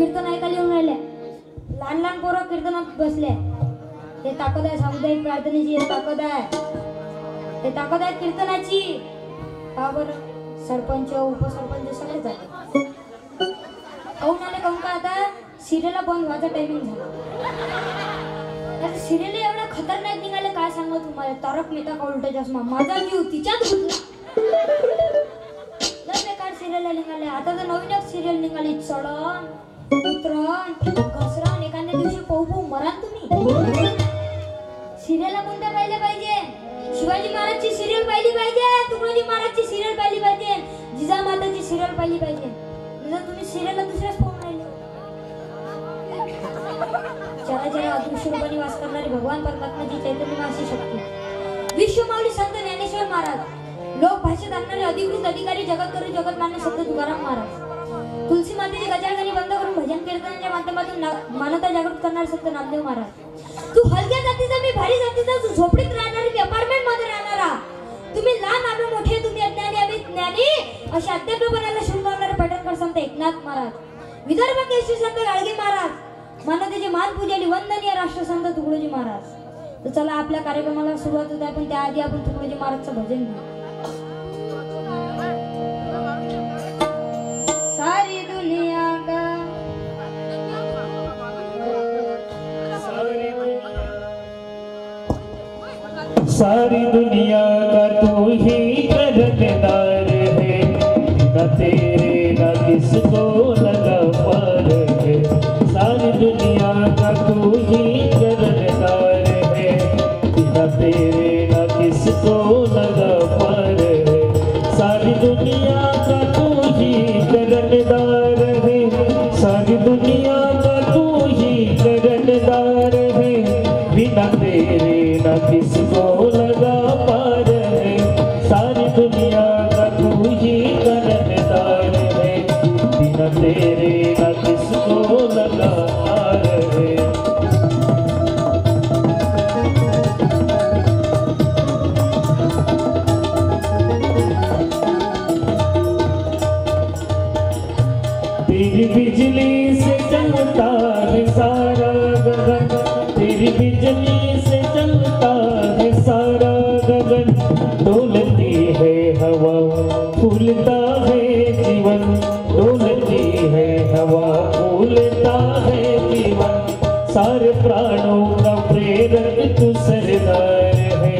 कीर्तन ऐकायला येऊन राहिले. लहान लहान पोरं कीर्तनात बसले. हे ताकद आहे सामुदायिक प्रार्थनेची, हे ताकद आहे, हे ताकद आहे कीर्तनाची. का बरं सरपंच उपसरपंच सगळे जाते. काहून आले काहून का आता सिरियलला बंद व्हायचा टायमिंग झाला. सिरियल एवढा खतरनाक निघाले काय सांगू तुम्हाला. तारक मेहता का उलटा चष्मा, माझा जीव तिच्यात घुसला. बेकार सिरियल निघाले. आता तर नवीन एक सिरियल निघाली, चढण उतरण घसरण. एखाद्या दिवशी पाहू मराल तुम्ही. सिरियलला कोणत्या पाहिल्या पाहिजे? शिवाजी महाराजची सिरियल पाहिली पाहिजे, तुकडोजी महाराजची सिरियल पाहिली पाहिजे, जिजामाताची सिरियल पाहिली पाहिजे. जर तुम्ही सिरियलला दुसऱ्याच पाहून राहिले. चराचर अदृश्य रूपाने वास करणारे भगवान परमात्माची चैतन्यवासी शक्ती विश्वमाऊली संत ज्ञानेश्वर महाराज, लोक भाषेत आणणारे अधिकृत अधिकारी जगद्गुरु जगतमान्य संत तुकाराम महाराज, तुलसी मातेची गजाननी बंद करून भजन कीर्तनाच्या माध्यमातून मानवता जागृत करणारे संत नामदेव महाराज. तू हलक्या जातीचा मी भारी जातीचा, तू झोपडीत राहणारी मी अपार्टमेंट मध्ये राहणारा, तुम्ही लहान आम्ही मोठे, तुम्ही अज्ञानी आम्ही ज्ञानी, अशा अध्यात्मपणाला शोधणारे पटणकर संत एकनाथ महाराज, विदर्भ केशरी संत गाडगे महाराज, मानवतेचे मान पूजली वंदनीय राष्ट्रसंत तुकडोजी महाराज. तर चला आपल्या कार्यक्रमाला सुरुवात होत आहे, पण त्याआधी आपण तुकडोजी महाराजचं भजन घेऊ. सारी दुनिया का सारी दुनिया का तू ही करनेदार है, न तेरे न किसको लगा पार है. सारी दुनिया का तू ही करनेदार है, न तेरे न किसको लगा पार है. सारी दुनिया का तू ही करनेदार है, सारी दुनिया का तू ही करनेदार है, बिना तेरे न किसको लगा पार है. सारी दुनिया का तू ही करनेदार है, बिना तेरे न किसको लगा पार है. तेरी बिजली से चलता है सारा गगन, तेरी बिजली से चलता है सारा गगन. डोलती है हवा फूलता है जीवन, डोलती है हवा फूलता है जीवन. सारे प्राणों का प्रेरक तू सरदार है,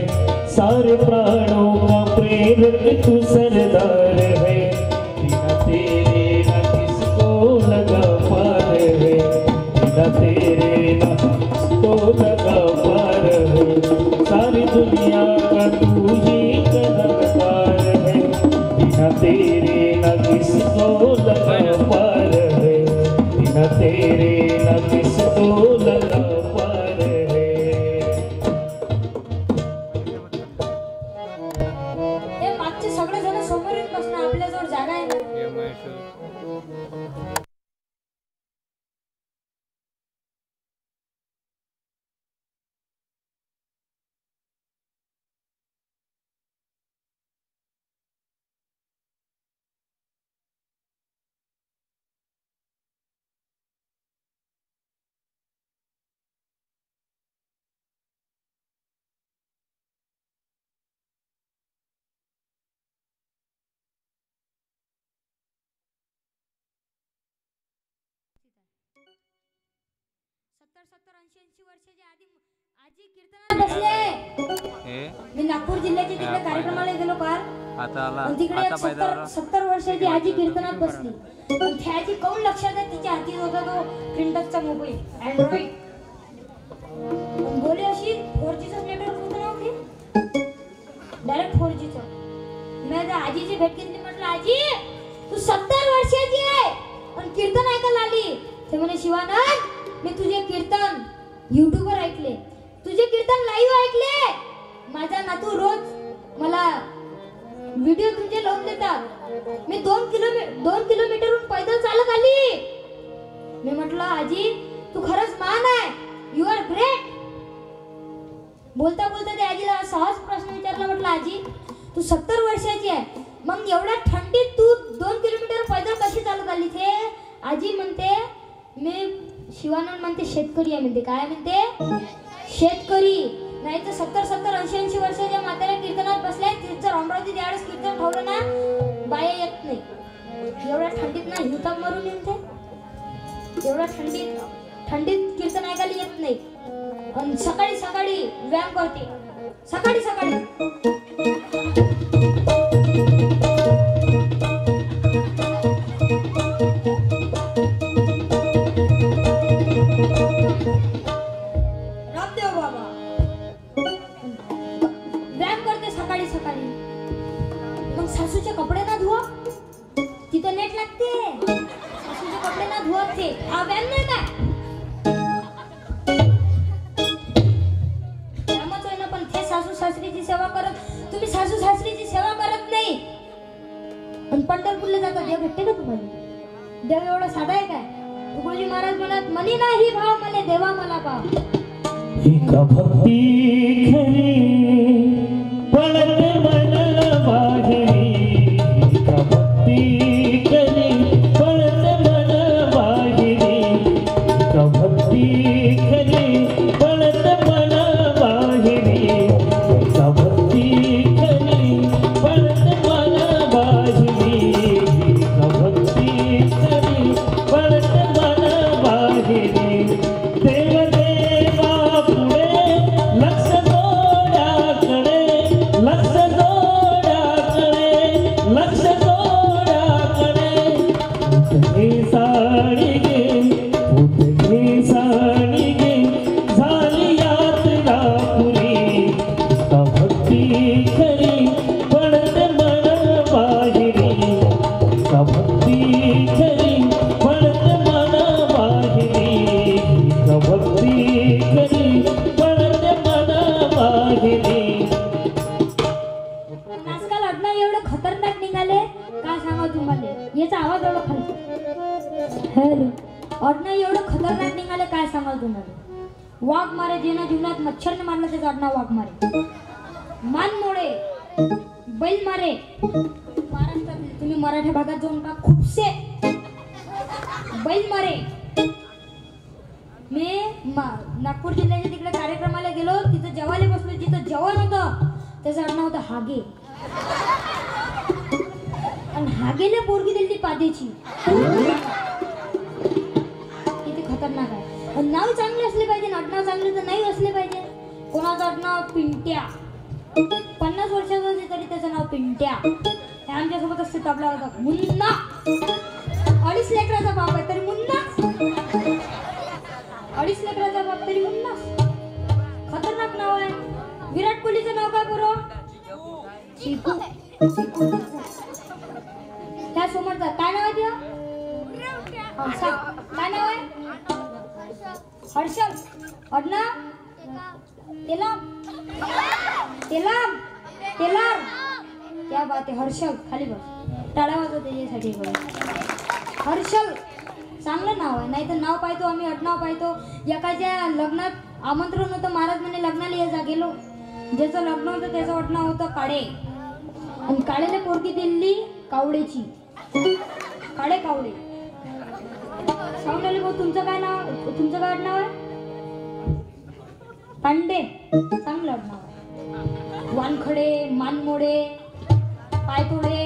सारे प्राणों का प्रेरक तू सरदार है. बिना तेरे न किसको लगा पार है, बिना तेरे न किसको लगा पार है. सारी दुनिया का तू ही करनेदार है, बिना तेरे न किसको लगा पार है, बिना तेरे न किसको लगा पार है. हे मागचे सगळे जण समोर येत बसणं, आपल्याजवळ जागा आहे ना. आजी कीर्तनात बसले. मी नागपूर जिल्ह्याच्या तिकडे कार्यक्रमाला गेलो काल. तिकडे 70 वर्षाची आजी कीर्तनात बसली. त्या आजी काऊन लक्षात आहे, तिच्या हाती होता तो प्रिंटरचा मोबाईल अँड्रॉइड. बोले अशी 4Gचं नेटवर्क होतं ना ते, डायरेक्ट 4Gचं. मी त्या आजीची भेट घेतली, म्हटलं आजी तू 70 वर्षाची आहे पण कीर्तन ऐकायला आली. ते म्हणे शिवानंद मी तुझे कीर्तन युट्यूबवर ऐकले, तुझे कीर्तन लाईव्ह ऐकले. माझा नातू रोज मला व्हिडिओ तुमचे लावून देतात. मी 2 किलोमीटरहून पैदल चालत आली. मी म्हटलं आजी तू खरंच महान आहे, यू आर ग्रेट. बोलता बोलता त्या आजीला सहज प्रश्न विचारला. म्हटलं आजी तू 70 वर्षाची आहे, मग एवढ्या थंडीत तू 2 किलोमीटर पैदल कशी चालत आली? ते आजी म्हणते मी शिवानंद म्हणते शेतकरी आहे म्हणते. काय म्हणते? शेतकरी. नाही तर 70-80 वर्षाच्या म्हाताऱ्या कीर्तनात बसल्या. जर अमरावती त्यावेळेस कीर्तन ठेवलं ना बाया येत नाही. एवढ्या थंडीत ना हिवताप मरून येते. एवढ्या थंडीत कीर्तन ऐकायला येत नाही. आणि सकाळी सकाळी व्यायाम करते. सकाळी सकाळी रामदेव बाबा व्यायाम करते सकाळी सकाळी. मग सासूचे कपडे ना धुवा. तिथं नेट लागते. सासूचे कपडे ना धुवत ते. हा व्यायाम नाही काय? व्यायामच आहे ना. पण ते सासू सासरीची सेवा करत. तुम्ही सासू सासरीची सेवा करत नाही. पण पंढरपूरला जाता देव भेटते का तुम्हाला? देव एवढा साधा आहे काय? तुकडोजी महाराज म्हणत मनी नाही भाव मने देवा मला पाव. एका भक्ती खरी पळत मन बाहेरी. एका भक्ती खरी पळत मन बाहेरी. एका भक्ती खरी पळत मन बाहेरी. एका भक्ती खरी पळत मन बाहेरी. एका भक्ती खरी पळत मन बाहेरी. देव देवा पुढे लक्ष जोड्याकडे. लक्ष जोड्याकडे. लक्ष जोड्याकडे. उठे साडी गे. उठे साडी गे. झाली यात्रा पुरी. का भक्ती खरी पडत मन बाहेरी. का भक्ती खरी पडत मन बाहेरी. का भक्ती खरी पडत मन बाहेरी. आजकाल अडना एवढं खतरनाक निघाले. काय सांगा तुम्हाला? याचा आवाज एवढा खाली. हॅलो. अडना एवढं खतरनाक निघाले. काय सांगा तुम्हाला? वाघ मारे जेना जीवनात मच्छरने मारलं त्याचं अडनाव वाघ मारे. मान मोडे. बैल मारे. महाराष्ट्रातले तुम्ही मराठा भागात जाऊन का खूपसे बैल मारे. मी नागपूर जिल्ह्याच्या तिकडे कार्यक्रमाला गेलो. तिथं जेवायला बसलो. जिथं जेवण होतं त्याचं आडनाव होतं हागे. आणि हागेला पोरगी दिली ती पादेची. किती खतरनाक आहे. आणि नाव चांगले असले पाहिजे. आडनाव चांगले तर नाही असले पाहिजे. कोणाचं आडनाव पिंट्या. 50 वर्षाचा असेल तरी त्याचं नाव पिंट्या. हे आमच्यासोबत असते तबला होता मुन्ना. 2.5 लेकराचा बाप आहे तरी मुन्ना. 2.5 लेकराचा बाप तरी मुन्ना. खतरनाक नाव आहे. विराट कोहलीचं नाव काय बरं? चिकू. त्या समोरचा काय नाव आहे तुझं? काय नाव आहे? हर्षल. अडनाव? तेलाम. तेलाम. तेलार. क्या बात आहे. हर्षल. खाली बस. टाळ्या वाजवते त्याच्यासाठी. हर्षल चांगलं नाव आहे. नाही तर नाव पाहतो आम्ही अडनाव पाहतो. एकाच्या लग्नात आमंत्रण होतं. महाराज म्हणे लग्नाला ये जा. गेलो. ज्याचं लग्न होतं त्याचं अडनाव होतं काळे. आणि काळेला पोरगी दिली कावडेची. काळे कावडे. सांगले भाऊ तुमचं काय नाव? तुमचं काय आडनाव आहे? पांडे. चांगलं आडनाव आहे. वानखडे. मानमोडे. पायतोडे.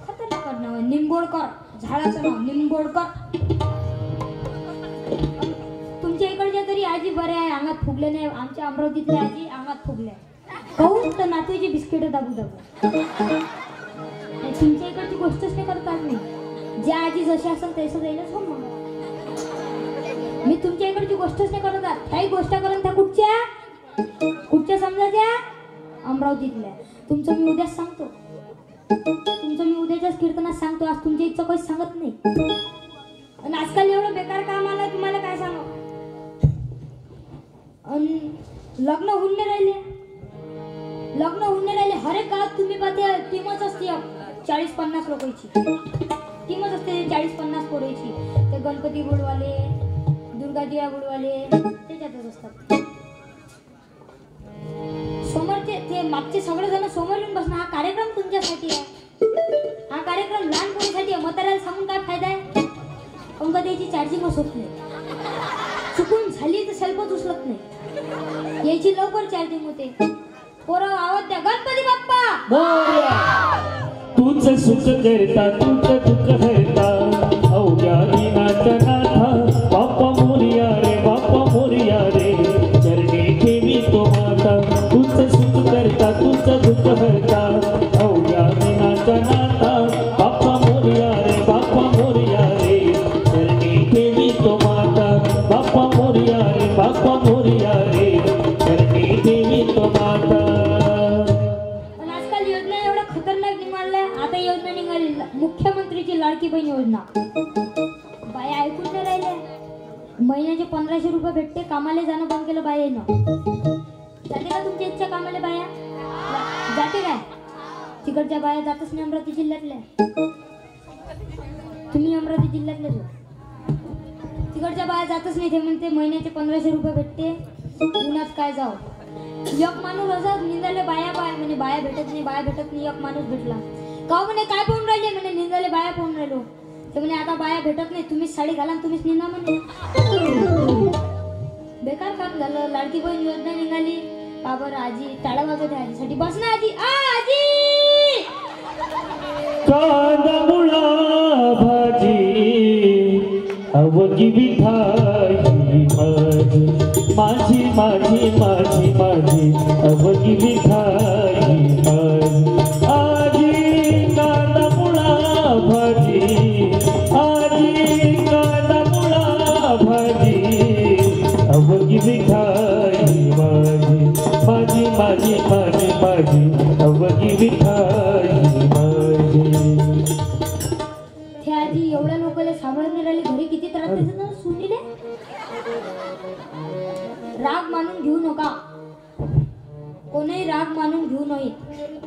खतरनाक आडनाव आहे. निंबोडकर. झाडाचं नाव निंबोडकर. तुमच्या इकडच्या तरी आजी बऱ्या आहे. अंगात फुगले नाही. आमच्या अमरावतीतल्या आजी अंगात फुगल्या. कहून तर नातूची बिस्किट दाबू दाबू. तुमच्या इकडची गोष्टच नाही करतात. नाही ज्या आजी जशी असेल तसं जाईलच. हो मग मी तुमच्या इकडची गोष्टच नाही करत. काही गोष्ट करून त्या कुठच्या समजायच्या? अमरावतीतल्या. तुमचं मी उद्याच सांगतो. तुमचं मी उद्याच्याच कीर्तनात सांगतो. आज तुमच्या इच्छा काही सांगत नाही. आणि आजकाल एवढं बेकार काम आलं तुम्हाला काय सांगू. लग्न होऊन नाही राहिले. लग्न होऊन नाही राहिले. हर एक गावात तुम्ही पाहते टीमच असते. 40-50 लोकांची टीमच असते. 40-50 पोरांची. ते गणपती बुडवाले, दुर्गादिया बुडवाले त्याच्यातच असतात. समोरचे ते मागचे सगळे जण समोर येऊन बसणं. हा कार्यक्रम तुमच्यासाठी आहे. हा कार्यक्रम लहान पोरीसाठी आहे. म्हाताऱ्याला सांगून काय फायदा आहे? याची चार्जिंगच होत नाही. चुकून झाली तर सेल्फच उचलत नाही. याची लवकर चार्जिंग होते. पोरं आवाज द्या, गणपती बाप्पा मोरया. तूच सुख करता तूच दुःख हरता अवघ्या दीनाचा नाथा. बाप्पा मोरया रे बाप्पा मोरया रे चरणी ठेवी तो माता. तूच सुख करता तूच दुःख हरता अवघ्या दीनाचा नाथा. बाप्पा मोरया रे बाप्पा मोरया रे चरणी ठेवी तो माता. बाप्पा मोरया रे बाप्पा मोरया रे चरणी ठेवी तो माता. पण आजकाल योजना एवढ्या खतरनाक निघाल्या. आता योजना निघाली मुख्यमंत्रीची लाडकी बहीण योजना. बाया ऐकून नाही राहिल्या. महिन्याचे 1500 रुपये भेटते. कामाला जाणं बंद केलं बायानं. जाते का तुमच्या इच्छा कामाला बाया? जाते काय? तिकडच्या बाया जातच नाही अमरावती जिल्ह्यातल्या. तुम्ही अमरावती जिल्ह्यातले हो. तिकडच्या बाया जातच नाही. ते म्हणते महिन्याचे 1500 रुपये भेटते. उन्हात काय जाऊ. एक माणूस असा निंदाले बाया बाय म्हणे बाया भेटत नाही बाया भेटत नाही. एक माणूस भेटला का म्हणे काय पाहून राहिले म्हणे निंदाले बाया पाहून राहिलो. ते म्हणे आता बाया भेटत नाही तुम्हीच साडी घाला तुम्हीच निंदा म्हणे. बेकार काम झालं. लाडकी बहीण योजना निघाली. बाबर आजी टाळा वाजवते आजीसाठी. बस ना आजी. आजी कांदा मुळा भाजी अवघी विठाई माझी माझी माझी माझी माझी अवघी विठाई माझी. आजी कांदा मुळा भाजी आजी कांदा मुळा भाजी अवघी विठाई माझी माझी माझी माझी माझी अवघी विठाई माझी. ते आजी एवढ्या लोकांना सांभाळून नाही राहिली. घरी किती त्रास देतात ना सुनीले. राग मानून घेऊ नका. कोणीही राग मानून घेऊ नये.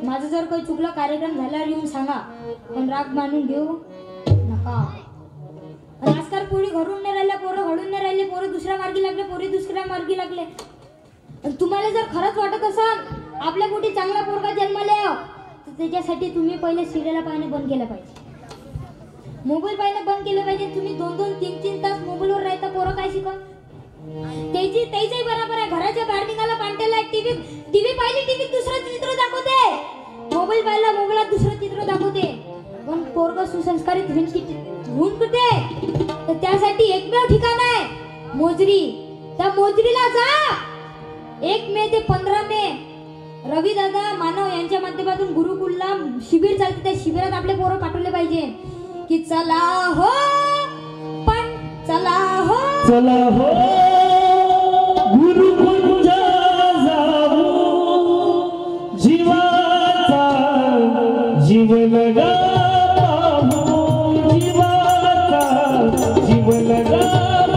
माझं जर काही चुकलं कार्यक्रम झाल्यावर येऊन सांगा. पण राग मानून घेऊ नका. आणि आजकाल पोरी घरून नाही राहिल्या. पोरं घडून नाही राहिले. पोरं दुसऱ्या मार्गी लागले. पोरी दुसऱ्या मार्गी लागले. आणि तुम्हाला जर खरंच वाटत असेल आपल्या पोटी चांगला पोरगा जन्माला यावं तर त्याच्यासाठी तुम्ही पहिले सिरियल पाहणे बंद केलं पाहिजे. मोबाईल पाहणं बंद केलं पाहिजे. तुम्ही 2-2, 3-3 तास मोबाईलवर राहता. पोरं काय शिकत त्याची बरोबर आहे. घराच्या बाहेर निघाला पांट्याला टीव्ही पाहिली. टीव्हीत दुसरं चित्र दाखवते. मोबाईल पाहिला मोबाईलात दुसरं चित्र दाखवते. पण पोरग सुसंस्कारित होऊन कुठे तर त्यासाठी एकमेव ठिकाण आहे मोजरी. त्या मोजरीला जा. 1 मे ते 15 मे रवी दादा मानव यांच्या माध्यमातून गुरुकुलला शिबिर चालते. त्या शिबिरात आपले पोरं पाठवले पाहिजे की चला हो पण चला हो चला हो गुरुकुलच्या जाऊ जीवाचा जीव लगा पाहू जीवाचा जीव लगा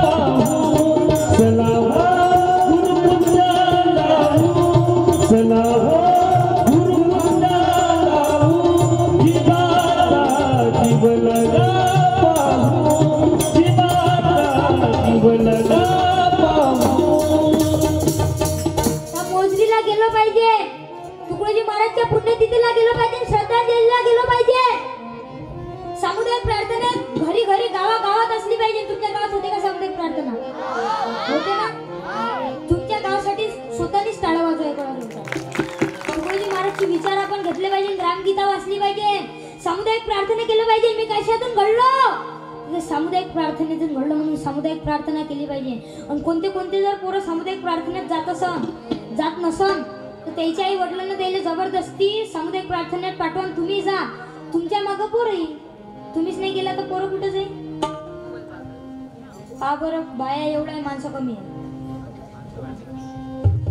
पाहू. चला हो गुरुकुलच्या जाऊ चला हो गुरुकुलच्या जाऊ जीवाचा जीव लगा पाहू जीवाचा जीव लगा पाहू. त्या मोजरीला गेलो पाहिजे. तुकडोजी महाराजच्या पुण्यतिथीला गेलो पाहिजे. श्रद्धांजलीला गेलो पाहिजे. सामुदायिक प्रार्थना घरी घरी गावागावात असली पाहिजे. तुमच्या गावात होते का सामुदायिक प्रार्थना? होते ना. तुमच्या गावासाठी स्वतःनीच टाळा वाजवायचा. तुकडोजी महाराजचे विचार आपण घेतले पाहिजे. रामगीता वाचली पाहिजे. सामुदायिक प्रार्थना केलं पाहिजे. मी कशातून घडलो सामुदायिक प्रार्थनेतून घडलो म्हणून सामुदायिक प्रार्थना केली पाहिजे. आणि कोणते कोणते जर पोरं सामुदायिक प्रार्थनेत जात नसन तर त्याच्या आई वडिलांना त्याला जबरदस्ती सामुदायिक प्रार्थनेत पाठवून तुम्ही जा. तुमच्या मागं पोरं येईल. तुम्हीच नाही गेला तर पोरं कुठं जाईल? का बरं बाया एवढ्या माणसं कमी आहे.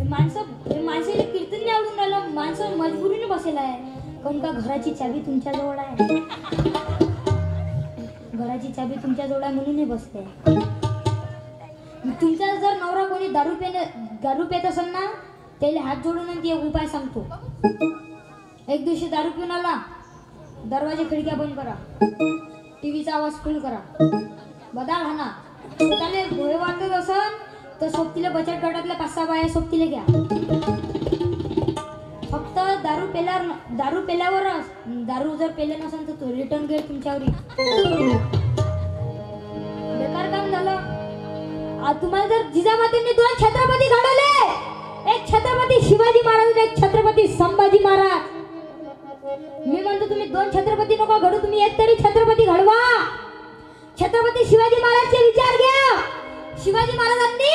माणसाला कीर्तन नाही आवडून राहिलं. माणसं मजबुरीने बसेल आहे. पण का घराची चावी तुमच्या जवळ आहे. घराची चावी तुमच्या जवळ आहे म्हणून बसते. तुमचा जर नवरा कोणी दारू पेत असेल ना त्याला हात जोडून एक उपाय सांगतो. एक दिवशी दारू पिऊन आला. दरवाजे खिडक्या बंद करा. टीव्हीचा आवाज फुल करा. बदाल हाना. त्याला भोय वाटत असेल तर सोबतीला बचत गटातल्या 5-6 बाया सोबतीला घ्या. फक्त दारू पेल्यावर दारू जर पेले नसेल तर रिटर्न गेट तुमच्यावर बेकार तुम्हाला जर जिजामातेंनी दोन छत्रपती घडवले, एक छत्रपती शिवाजी महाराज आणि एक छत्रपती संभाजी महाराज. मी म्हणतो तुम्ही दोन छत्रपती नका घडू, तुम्ही एक तरी छत्रपती घडवा. छत्रपती शिवाजी महाराजचे विचार घ्या. शिवाजी महाराजांनी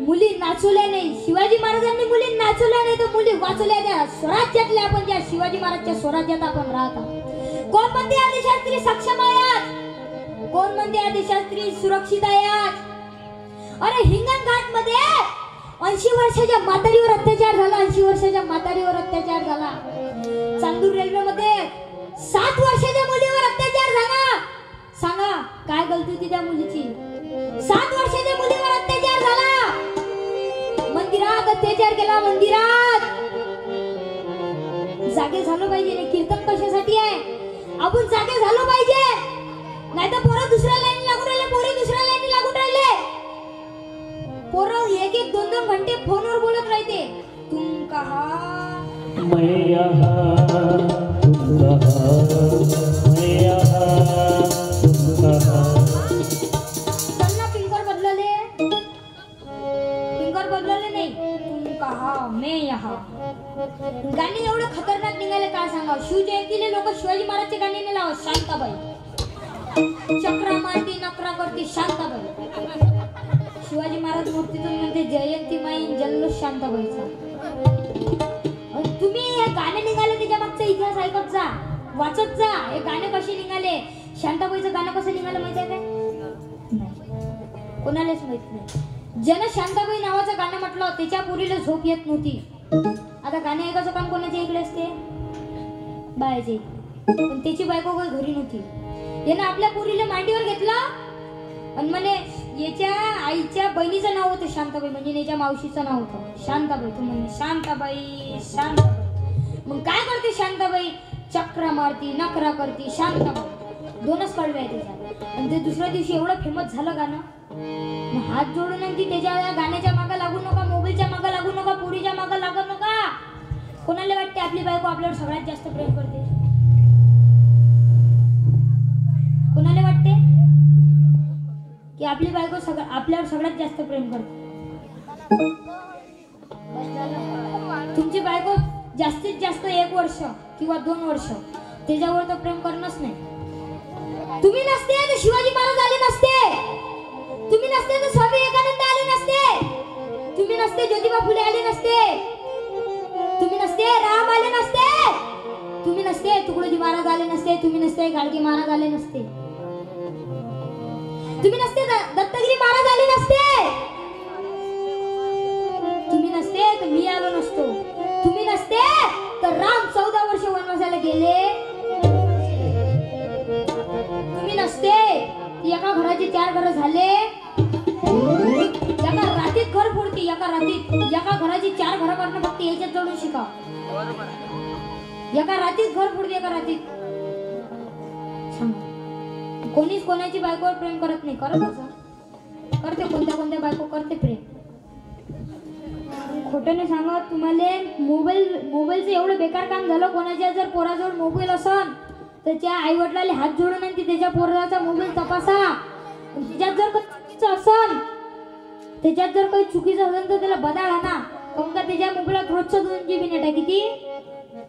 मुली नाचवल्या नाही, शिवाजी महाराजांनी मुली नाचवल्या नाही तर मुली वाचवल्या. त्या स्वराज्यातल्या आपण ज्या शिवाजी महाराजच्या स्वराज्यात आपण राहतो. कोण म्हणते या देशात स्त्री सक्षम आहेत, कोण म्हणते या देशात स्त्री सुरक्षित आहेत. अरे हिंगणघाट मध्ये 80 वर्षाच्या म्हातारीवर अत्याचार झाला, 80 वर्षाच्या म्हातारीवर अत्याचार झाला. चांदूर रेल्वे मध्ये 7 वर्षाच्या मुलीवर अत्याचार झाला. सांगा काय गलती होती त्या मुलीची. 7 वर्षाच्या मुलीवर अत्याचार झाला. मंदिरात अत्याचार केला, मंदिरात. जागे झालो पाहिजे ना. कीर्तन कशासाठी आहे, आपण जागे झालो पाहिजे. नाहीतर पोरं दुसऱ्या लाईन लागून राहिले, पोरी दुसऱ्या लाईन लागून राहिले. पोरं 1-1, 2-2 घंटे फोनवर बोलत राहते. तुम कहा मैं यहाँ, तुम कहाँ, मैं यहाँ, तुम कहाँ. त्यांना फिंगर बदलले, फिंगर बदलले नाही. तुम कहा मैं यहाँ. गाणे एवढे खतरनाक निघाले काय सांगा. शिवजयंतीले लोक शिवाजी महाराजचे गाणे नाही लावत. शांताबाई चक्रा मारती नकरा करती शांताबाई. शिवाजी महाराज मूर्तीतून म्हणते जयंती माई जल्लोष शांताबाईचा. तुम्ही हे गाणे निघाले त्याच्या मागचा इतिहास ऐकत जा, वाचत जा. हे गाणे कसे निघाले, शांताबाईचं गाणं कसं निघालं माहिती आहे काय? नाही, कोणालाच माहित नाही. ज्यानं शांताबाई नावाचं गाणं म्हटलं त्याच्या पोरीला झोप येत नव्हती. आता गाणे ऐकायचं काम कोणाच्या इकडे असते, बायाच्या इकडे. पण त्याची बायको काही घरी नव्हती. यानं आपल्या पोरीला मांडीवर घेतलं आणि म्हणे याच्या आईच्या बहिणीचं नाव होतं शांताबाई, म्हणजे याच्या मावशीचं नाव होतं शांताबाई. तू म्हणे शांताबाई शांताबाई. मग काय करते शांताबाई, चक्रा मारती नकरा करती शांताबाई. 2च कडवे आहे त्याच्या. आणि ते दुसऱ्या दिवशी एवढं फेमस झालं गाणं. हात जोडून आणि ती त्याच्या गाण्याच्या मागं लागू नका, मोबाईलच्या मागं लागू नका, पोरीच्या मागं लागू नका. कोणाला वाटते आपली बायको आपल्यावर सगळ्यात जास्त प्रेम करते? कोणाला वाटते की आपली बायको आपल्यावर सगळ्यात जास्त प्रेम करते? तुमची बायको जास्तीत जास्त 1 वर्ष किंवा 2 वर्ष, त्याच्यावर तर प्रेम करणंच नाही. तुम्ही नसते तर शिवाजी महाराज आले नसते, तुम्ही नसते तर स्वामी विवेकानंद आले नसते, तुम्ही नसते ज्योतिबा फुले आले नसते, तुम्ही नसते राम आले नसते, तुम्ही नसते तुकडोजी महाराज आले नसते, तुम्ही नसते गाडगे महाराज आले नसते, तुम्ही नसते दत्तगिरी महाराज आले नसते, तुम्ही नसते तर मी आलो नसतो, तुम्ही नसते तर राम 14 वर्ष वनवासाला गेले, तुम्ही नसते एका घराचे 4 घरं झाले, एका रात्रीत घर फोडती, एका रात्रीत एका घराची 4 घरं करणं फक्त याच्यात जोडून शिका. एका रात्रीत घर फोडते, एका रात्रीत. कोणीच कोणाची बायकोवर प्रेम करत नाही. करत असं करते, कोणत्या बायको करते प्रेम. खोटं नाही सांगत तुम्हाला. मोबाईलचं एवढं बेकार काम झालं. कोणाच्या जर पोराजवळ मोबाईल असन तर त्या आई वडिलांना हात जोडून आणि त्याच्या पोराचा मोबाईल तपासा. त्याच्यात जर चुकीचं असन, त्याच्यात जर काही चुकीचं असेल तर त्याला बदाळ आणा. काऊन का त्याच्या मोबाईलात रोजचं 2 GB नेट आहे. किती?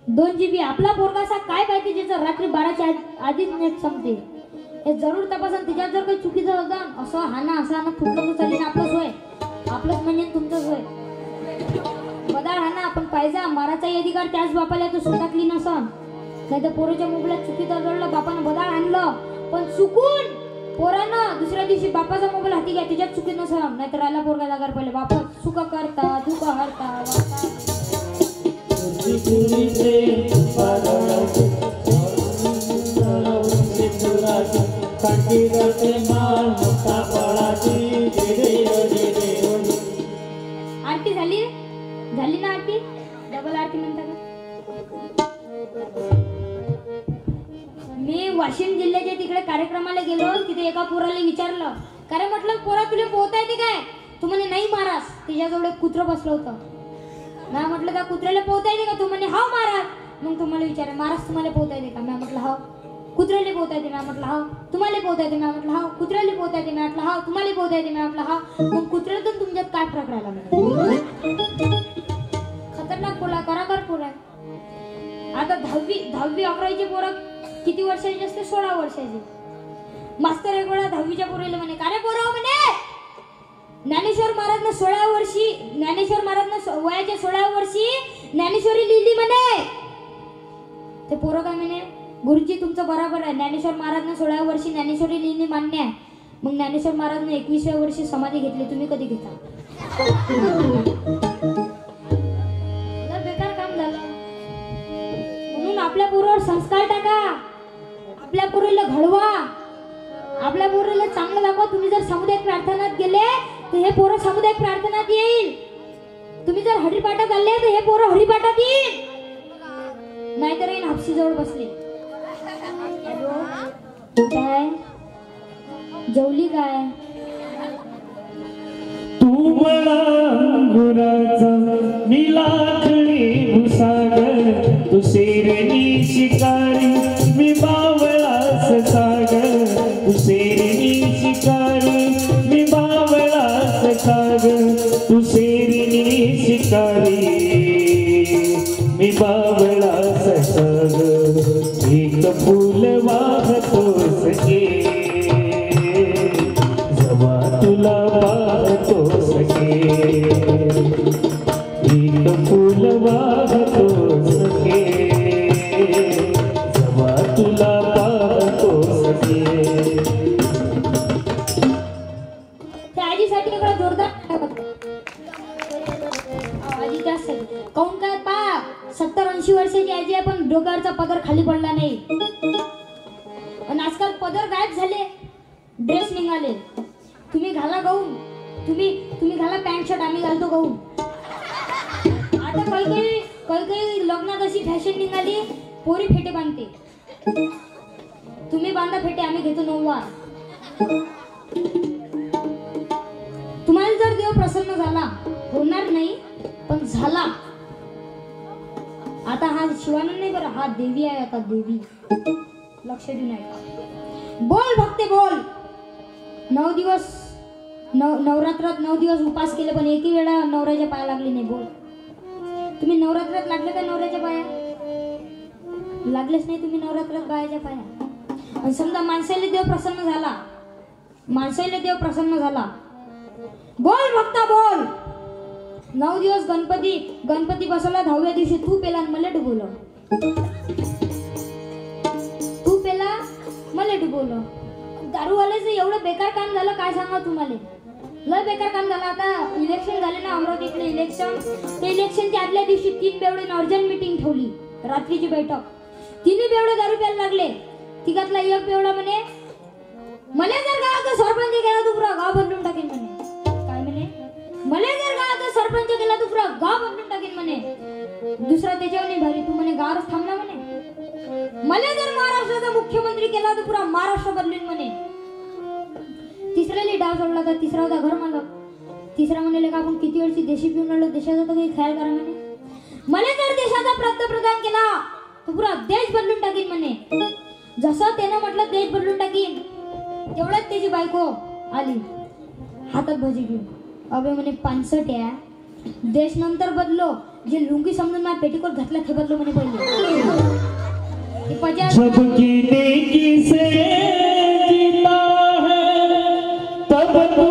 2 GB. आपला पोरगासा काय पाहिजे ज्याचं रात्री 12च्या आधीच नेट संपते, हे जरूर तपासा. त्याच्यात जर काही चुकीचं असेल असं हाना असं हाना फुटलं तर चालेल. आपलंच होय, आपलंच म्हणजे तुमचंच होय. बदाळ हाना. आपण पाहिजे माराचाही अधिकार त्याच बापाला तो स्वतःतली नसन. नाही तर पोराच्या मोबाईलात चुकीचं जळलं, बापानं बदाळ आणलं पण चुकून पोरानं दुसऱ्या दिवशी बापाचा मोबाईल हाती घ्या, त्याच्यात चुकी नसं. नाहीतर आला पोरगा जागार पडले. बापा चुक करता दुःख हरता. आरती झाली ना आरती? डबल आरती म्हणता का? मी वाशिम जिल्ह्याच्या तिकडे कार्यक्रमाला गेलो. तिथे एका पोराला विचारलं, कारण म्हटलं पोरा तुला पोहता येते काय? तू म्हणे नाही महाराज. त्याच्याजवळ एक कुत्रं बसलं होतं ना. म्हटलं त्या कुत्र्याला पोहता येते का? तू म्हणे हाव महाराज. मग तुम्हाला विचार महाराज तुम्हाला पोहता येते का? मी म्हटलं हाव. कुत्र्याला पोहता येते. मी म्हटलं हा. तुम्हाला पोहता येते. मी म्हटलं हा. कुत्र्याला पोहता येते. मी म्हटलं हा. तुम्हाला पोहता येते. मी म्हटलं हा. मग कुत्र्यातून तुमच्यात काय फरक राहिला म्हणे? खतरनाक पोला, कराकर पोला. आता 10वी 11वीचे पोरं किती वर्षाचे असते? 16 वर्षाचे. मास्तर एक वेळा 10वीच्या पोरीला म्हणे, का रे पोरं म्हणे, ज्ञानेश्वर महाराजनं 16 वर्षी, ज्ञानेश्वर महाराजनं वयाच्या 16 वर्षी ज्ञानेश्वरी लिहिली म्हणे. ते पोरं काय म्हणे, गुरुजी तुमचं बरोबर आहे, ज्ञानेश्वर महाराजनं 16 वर्षी ज्ञानेश्वरी लिहिली मान्य आहे. मग ज्ञानेश्वर महाराजनं 21व्या वर्षी समाधी घेतली, तुम्ही कधी घेता? बेकार काम झालं. म्हणून आपल्या पोरावर संस्कार टाका, आपल्या पोरीला घडवा, आपल्या पोरीला चांगलं दाखवा. तुम्ही जर सामुदायिक प्रार्थनात गेले तर हे पोरं सामुदायिक प्रार्थनात येईल. तुम्ही जर हरिपाठात आले तर हे पोरं हरिपाठात येईल. नाहीतर येईन हापशी जवळ बसले. काय जेवली काय? तू मला अंगुराचा मी लाकडी भुसागर, तू शेरणी शिकारी मी बावळास सागर, तू शेरणी शिकारी मी बावळास सागर, तू शेरणी शिकारी मी बावळास सागर. एक फूल वाहतोस गे जवा तुला पाहतोस गे, एक फूल वाहतोस गे जवा तुला पाहतोस गे. त्या आजीसाठी एवढा जोरदार आजी जास्त काऊन काय पा 70-80 वर्षाची आजी आहे पण डोक्यावरचा पदर खाली पडला नाही. पण आजकाल पदर गायब झाले, ड्रेस निघाले. तुम्ही घाला गाऊन, तुम्ही घाला पॅन्ट शर्ट, आम्ही घालतो गाऊन. आता काही लग्नात अशी फॅशन निघाली, पोरी फेटे बांधते. तुम्ही बांधा फेटे, आम्ही घेतो नऊवार. तुम्हाला जर देव प्रसन्न झाला, होणार नाही पण झाला. आता हा शिवानंद नाही बरं, हा देवी आहे. आता देवी लक्ष देऊ नये. बोल भक्ते बोल. 9 दिवस नवरात्रात 9 दिवस उपास केले पण एकही वेळा नवऱ्याच्या पाया लागली नाही. बोल. तुम्ही नवरात्रात लागले का नवऱ्याच्या पाया? लागलेच नाही तुम्ही नवरात्रात बायाच्या पाया. आणि समजा माणसाला देव प्रसन्न झाला, माणसाला देव प्रसन्न झाला, बोल भक्ता बोल. 9 दिवस गणपती बसवला, 10व्या दिवशी तू पेला मला डुबवलं, तू पेला मला डुबवलं. दारूवाल्याचं एवढं बेकार काम झालं काय सांगा तुम्हाला. लय बेकार काम झालं. आता इलेक्शन झाले ना अमरावतीतले इलेक्शन, ते इलेक्शनच्या आदल्या दिवशी 3 बेवडे अर्जंट मीटिंग ठेवली, रात्रीची बैठक. 3 बेवडे दारू प्यायला लागले. तिघातला एक बेवडा म्हणे, मला जर गावाचा सरपंच केला तू पुरा गाव बदलून टाकेन म्हणे. काय म्हणे? मला जर गावाचा सरपंच केला तू पुरा गाव बदलून टाकेन म्हणे. दुसरा त्याच्यावर नाही भारी, तू म्हणे गावच थांबला म्हणे. मला जर महाराष्ट्राचा मुख्यमंत्री केला तर पुरा महाराष्ट्र बदलून म्हणे. तिसऱ्याला डाव सोडला तर तिसरा होता घर मालक. तिसरा म्हणाले का आपण किती वर्षी देशी पिऊन राहिलो, देशाचा तर काही ख्याल करा म्हणे. मला जर देशाचा पंतप्रधान केला तर पुरा देश बदलून टाकीन म्हणे. जसं त्यानं म्हटलं देश बदलून टाकीन, तेवढ्यात त्याची बायको आली हातात भजी घेऊन. अबे म्हणे 65 आहे, देश नंतर बदलो, जे लुंगी समजून माझ्या पेटीकोट घातला ते बदलो म्हणे पहिले. झपकी नेकी से जीता है तब तू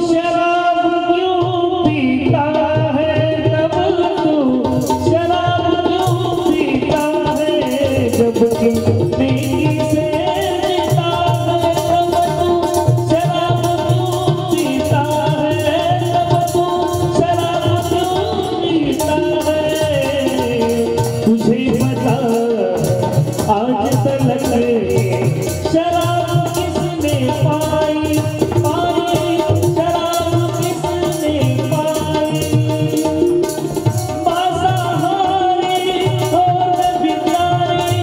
शराब क्यों पीता है, तब तू शराब क्यों पीता है. झपकी नेकी से जीता है तब तू शराब क्यों पीता है, तब तू शराब क्यों पीता है. तुझे बता आज तलक शराब किसने पाई, शराब किसने पाई. मांसाहारी और बिचारी,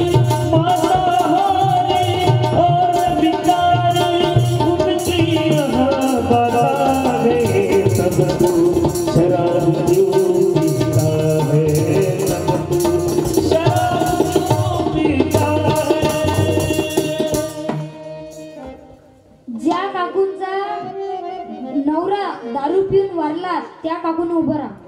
मांसाहारी और बिचारी, उनकी यहाँ बात है. तब तू शराब क्यों पीता है, तब तू शराब क्यों पीता है. ज्या काकूंचा नवरा दारू पिऊन वारला त्या काकून उभं राहा.